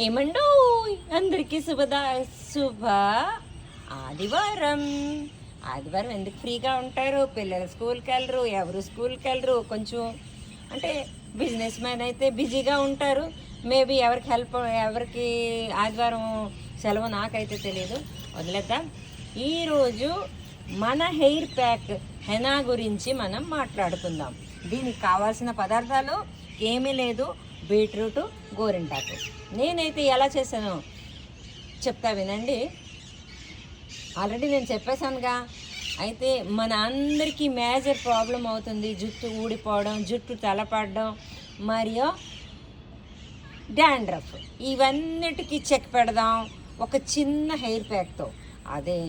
ఏమండో అందరికీ శుభ ఆదివారం. ఆదివారం ఎందుకు ఫ్రీగా ఉంటారు? పిల్లలు స్కూల్కి వెళ్ళరు, ఎవరు స్కూల్కి వెళ్ళరు. కొంచెం అంటే బిజినెస్ మ్యాన్ అయితే బిజీగా ఉంటారు. మేబీ ఎవరికి ఆదివారం సెలవు నాకైతే తెలియదు, వదిలేద్దాం. ఈరోజు మన హెయిర్ ప్యాక్ హెనా గురించి మనం మాట్లాడుకుందాం. దీనికి కావాల్సిన పదార్థాలు ఏమీ లేదు, బీట్రూట్, గోరింటాకు. నేనైతే ఎలా చేశానో చెప్తా వినండి. ఆల్రెడీ నేను చెప్పేశానుగా. అయితే మన అందరికీ మేజర్ ప్రాబ్లం అవుతుంది జుట్టు ఊడిపోవడం, జుట్టు తలపడడం మరియు డాండ్రఫ్. ఇవన్నిటికీ చెక్ పెడదాం ఒక చిన్న హెయిర్ ప్యాక్తో. అదే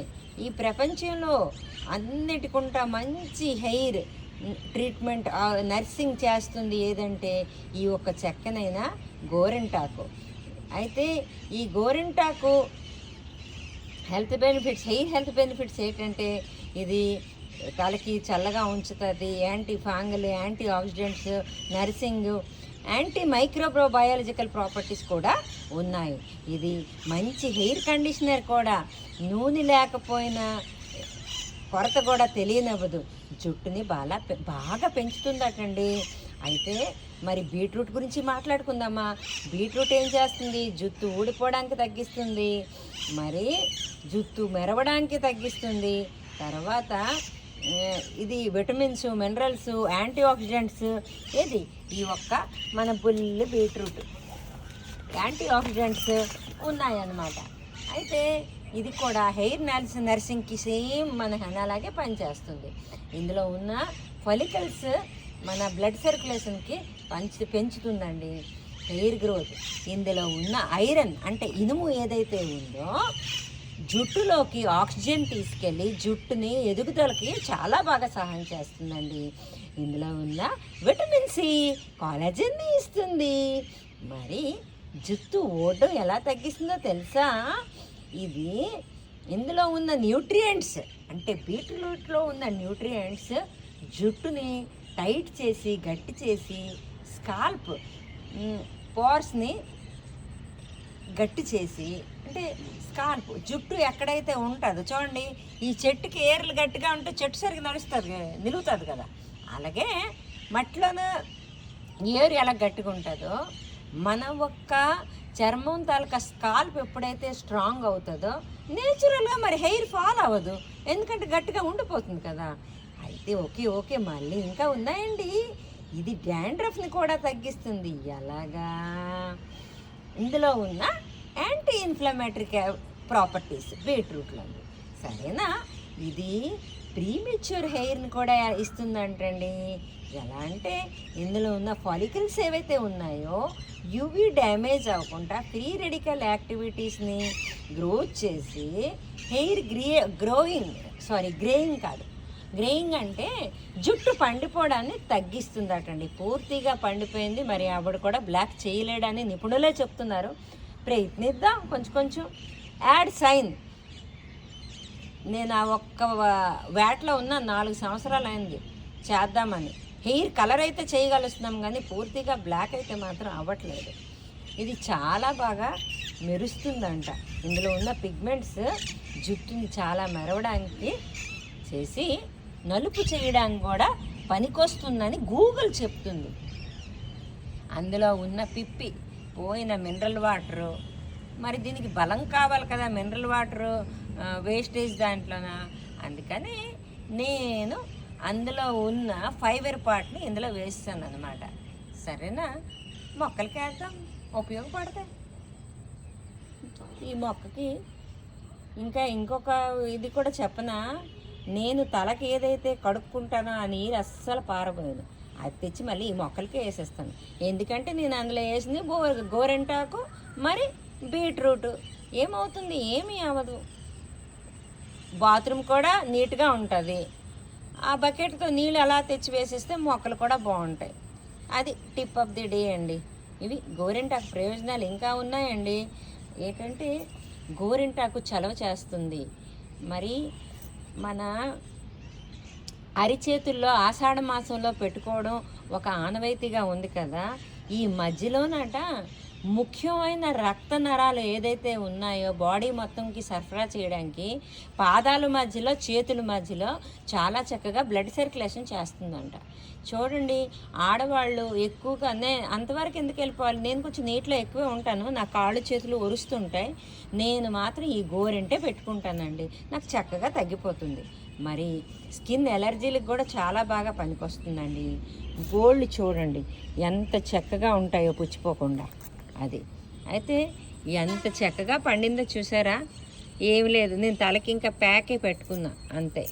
ఈ ప్రపంచంలో అన్నిటికుంటా మంచి హెయిర్ ట్రీట్మెంట్ నర్సింగ్ చేస్తుంది ఏదంటే ఈ ఒక్క చెక్కనైన గోరింటాకు. అయితే ఈ గోరింటాకు హెయిర్ హెల్త్ బెనిఫిట్స్ ఏంటంటే ఇది తలకి చల్లగా ఉంచుతుంది, anti fungal, anti oxidants, nursing, anti microbiological properties కూడా ఉన్నాయి. ఇది మంచి హెయిర్ కండిషనర్ కూడా. నూనె లేకపోయినా కొరత కూడా తెలియనివ్వదు, జుట్టుని బాగా పెంచుతుందటండి. అయితే మరి బీట్రూట్ గురించి మాట్లాడుకుందామా. బీట్రూట్ ఏం చేస్తుంది? జుట్టు ఊడిపోవడానికి తగ్గిస్తుంది, మరి జుట్టు మెరవడానికి తగ్గిస్తుంది. తర్వాత ఇది విటమిన్స్, మినరల్స్, యాంటీ ఆక్సిడెంట్స్. ఏది ఈ ఒక్క మన బుల్లి బీట్రూట్ యాంటీ ఆక్సిడెంట్స్ ఉన్నాయన్నమాట. అయితే ఇది కూడా హెయిర్ నర్సింగ్కి సేమ్ మన హెనాలాగే పనిచేస్తుంది. ఇందులో ఉన్న ఫాలికల్స్ మన బ్లడ్ సర్క్యులేషన్కి పెంచుతుందండి, హెయిర్ గ్రోత్. ఇందులో ఉన్న ఐరన్ అంటే ఇనుము ఏదైతే ఉందో జుట్టులోకి ఆక్సిజన్ తీసుకెళ్ళి జుట్టుని ఎదుగుదలకి చాలా బాగా సహాయం చేస్తుందండి. ఇందులో ఉన్న విటమిన్ సి కాలజన్ని ఇస్తుంది. మరి జుట్టు ఓడడం ఎలా తగ్గిస్తుందో తెలుసా? ఇది ఇందులో ఉన్న న్యూట్రియంట్స్ అంటే బీట్రూట్లో ఉన్న న్యూట్రియంట్స్ జుట్టుని టైట్ చేసి గట్టి చేసి స్కాల్ప్ పోర్స్ని గట్టి చేసి, అంటే స్కాల్ప్ జుట్టు ఎక్కడైతే ఉంటుందో చూడండి, ఈ చెట్టుకి ఏర్లు గట్టిగా ఉంటే చెట్టు సరిగ్గా నిలుగుతుంది కదా, అలాగే మట్టిలోనూ ఏరు ఎలా గట్టిగా ఉంటుందో మన ఒక్క చర్మం తాలూకా స్కాల్ప్ ఎప్పుడైతే స్ట్రాంగ్ అవుతుందో నేచురల్గా మరి హెయిర్ ఫాల్ అవ్వదు, ఎందుకంటే గట్టిగా ఉండిపోతుంది కదా. అయితే ఓకే మళ్ళీ ఇంకా ఉన్నాయండి. ఇది డాండ్రఫ్ని కూడా తగ్గిస్తుంది. ఎలాగా? ఇందులో ఉన్న యాంటీ ఇన్ఫ్లమేటరీ ప్రాపర్టీస్ బీట్రూట్లో. సరేనా? ఇది ప్రీమెచ్యూర్ హెయిర్ని కూడా ఇస్తుందంటండి. ఎలా అంటే ఇందులో ఉన్న ఫాలికల్స్ ఏవైతే ఉన్నాయో యూవీ డ్యామేజ్ అవ్వకుండా ఫ్రీ రెడికల్ యాక్టివిటీస్ని గ్రోత్ చేసి హెయిర్ గ్రేయింగ్ అంటే జుట్టు పండిపోవడాన్ని తగ్గిస్తుందటండి. పూర్తిగా పండిపోయింది, మరి ఆవిడ కూడా బ్లాక్ చేయలేడని నిపుణులే చెప్తున్నారు. ప్రయత్నిద్దాం కొంచెం. Add sign. నేను ఆ ఒక్క వేటలో ఉన్న 4 సంవత్సరాలు అయింది చేద్దామని. హెయిర్ కలర్ అయితే చేయగలుస్తున్నాం కానీ పూర్తిగా బ్లాక్ అయితే మాత్రం అవ్వట్లేదు. ఇది చాలా బాగా మెరుస్తుందంట. ఇందులో ఉన్న పిగ్మెంట్స్ జుట్టుని చాలా మెరవడానికి చేసి నలుపు చేయడానికి కూడా పనికొస్తుందని గూగుల్ చెప్తుంది. అందులో ఉన్న పిప్పి పోయిన మినరల్ వాటరు, మరి దీనికి బలం కావాలి కదా, మినరల్ వాటరు వేస్టేజ్ దాంట్లోన. అందుకని నేను అందులో ఉన్న ఫైబర్ పార్ట్ని ఇందులో వేస్తాను అన్నమాట. సరేనా? మొక్కలకి వేద్దాం, ఉపయోగపడతాయి. ఈ మొక్కకి ఇంకొక ఇది కూడా చెప్పనా, నేను తలకి ఏదైతే కడుక్కుంటానో ఆ నీరు అస్సలు పారబోయాను, అది తెచ్చి మళ్ళీ ఈ మొక్కలకే వేసేస్తాను. ఎందుకంటే నేను అందులో వేసింది గోరింటాకు మరి బీట్రూట్. ఏమవుతుంది? ఏమీ అవ్వదు. బాత్రూమ్ కూడా నీట్గా ఉంటుంది. ఆ బకెట్తో నీళ్ళు అలా తెచ్చి వేసేస్తే మొక్కలు కూడా బాగుంటాయి. అది టిప్ ఆఫ్ ది డే అండి. ఇవి గోరింటాకు ప్రయోజనాలు ఇంకా ఉన్నాయండి. ఏంటంటే గోరింటాకు చలవ చేస్తుంది. మరి మన అరిచేతుల్లో ఆషాఢ మాసంలో పెట్టుకోవడం ఒక ఆనవాయితీగా ఉంది కదా. ఈ మధ్యలోనట ముఖ్యమైన రక్త నరాలు ఏదైతే ఉన్నాయో బాడీ మొత్తంకి సరఫరా చేయడానికి పాదాల మధ్యలో చేతుల మధ్యలో చాలా చక్కగా బ్లడ్ సర్క్యులేషన్ చేస్తుందంట. చూడండి, ఆడవాళ్ళు ఎక్కువగా అంతవరకు ఎందుకు వెళ్ళిపోవాలి, నేను కొంచెం నీటిలో ఎక్కువే ఉంటాను, నా కాళ్ళు చేతులు ఒరుస్తుంటాయి, నేను మాత్రం ఈ గోరింటే పెట్టుకుంటానండి, నాకు చక్కగా తగ్గిపోతుంది. మరి స్కిన్ ఎలర్జీలకు కూడా చాలా బాగా పనికొస్తుందండి. గోళ్ళు చూడండి ఎంత చక్కగా ఉంటాయో పుచ్చిపోకుండా. అది అయితే ఎంత చక్కగా పండిందో చూసారా. ఏమి లేదు, నేను తలకి ఇంకా ప్యాకే పెట్టుకున్నా అంతే.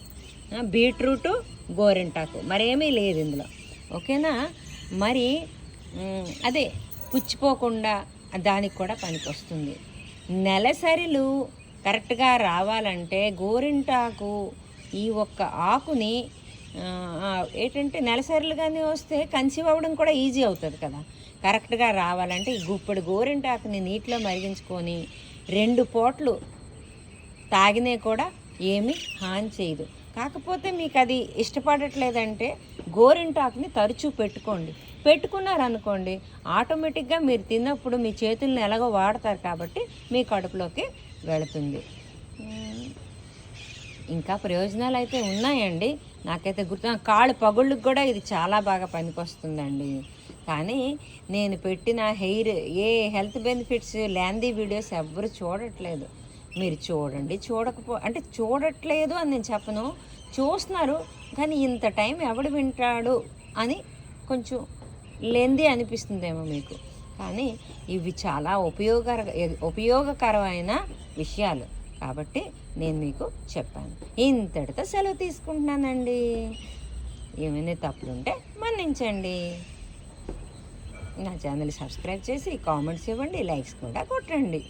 బీట్రూటు గోరింటాకు మరేమీ లేదు ఇందులో. ఓకేనా. మరి అదే పుచ్చిపోకుండా దానికి కూడా పనికొస్తుంది. నెలసరిలు కరెక్ట్గా రావాలంటే గోరింటాకు ఈ ఒక్క ఆకుని ఏంటంటే నెలసరిలు కానీ వస్తే కన్సీవ్ అవ్వడం కూడా ఈజీ అవుతుంది కదా. కరెక్ట్గా రావాలంటే ఈ గుప్పెడు గోరింటాకుని నీటిలో మరిగించుకొని 2 పూటలు తాగినే కూడా ఏమీ హాని చేయదు. కాకపోతే మీకు అది ఇష్టపడట్లేదంటే గోరింటాకుని తరచూ పెట్టుకున్నారనుకోండి, ఆటోమేటిక్గా మీరు తిన్నప్పుడు మీ చేతులను ఎలాగో వాడతారు కాబట్టి మీ కడుపులోకి వెళుతుంది. ఇంకా ప్రయోజనాలు అయితే ఉన్నాయండి, నాకైతే కాళ్ళు పగుళ్ళకి కూడా ఇది చాలా బాగా పనికొస్తుందండి. కానీ నేను పెట్టిన ఏ హెల్త్ బెనిఫిట్స్ ల్యాందీ వీడియోస్ ఎవ్వరు చూడట్లేదు. మీరు చూడండి, చూడట్లేదు అని నేను చెప్పను, చూస్తున్నారు కానీ ఇంత టైం ఎవడు వింటాడు అని కొంచెం లెందీ అనిపిస్తుందేమో మీకు. కానీ ఇవి చాలా ఉపయోగకరమైన విషయాలు కాబట్టి నేను మీకు చెప్పాను. ఇంతటితో సెలవు తీసుకుంటున్నానండి. ఏమైనా తప్పులుంటే మన్నించండి. నా ఛానల్ సబ్స్క్రైబ్ చేసి కామెంట్స్ ఇవ్వండి, లైక్స్ కూడా కొట్టండి.